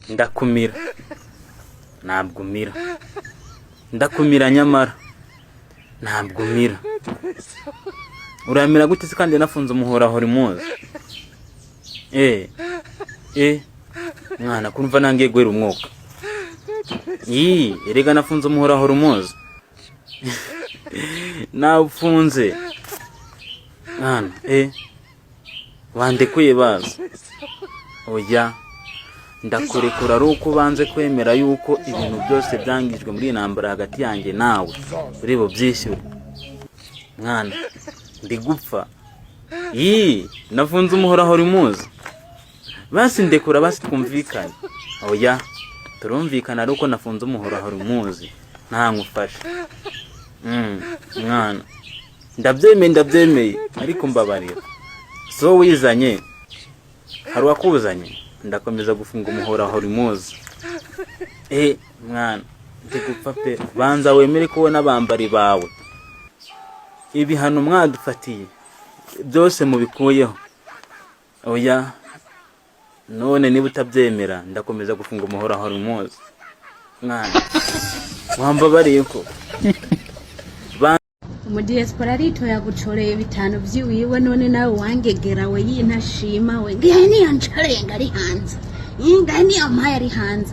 ndakumira ntabwo umira ndakumira nyamara ntabwo umira uramira gute se kandi nafunze umuhora hori muzi mwana kumva nangiye gwera umwuka erega nafunze umuhora hori muzi nafunze mwana wandekuye baza oya ndakurekura ari uko banze kwemera yuko ibintu byose byangijwe muri intambara hagati yanjye nawe uri bubyishyure mwana ndi gupfa nafunze umuhora hori muzi basi ndekura basi twumvikane oya turumvikana ari uko nafunze umuhora hori muzi nta nkufasha mwana ndabyemeye ariko mbabarira so wizanye hari wakuzanye ndakomeza gufunga umuhora hori muzi mwana ndi gupfa pe banza wemere ko n'abambari bawe ibihano mwadufatiye byose mubikuyeho oya none niba utabyemera ndakomeza gufunga umuhora hori muzi mwana wambabariye ko umudiaspora arito yagucoreye bitano by'iwiwe none nawe wangegera we yintashima we ngiye niyo ncarenga ari hanze ngiye niyo mpaye ari hanze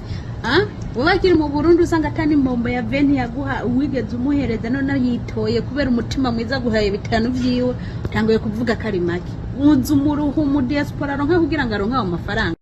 ubakiri mu Burundi usanga atani mbombo ya veni yaguha uwigeze umuhereza none yitoye kubera umutima mwiza guhaye bitano by'iwe utangoye kuvuga kari make unzu muruhu umudiaspora ronka kugira ngo aronka amafaranga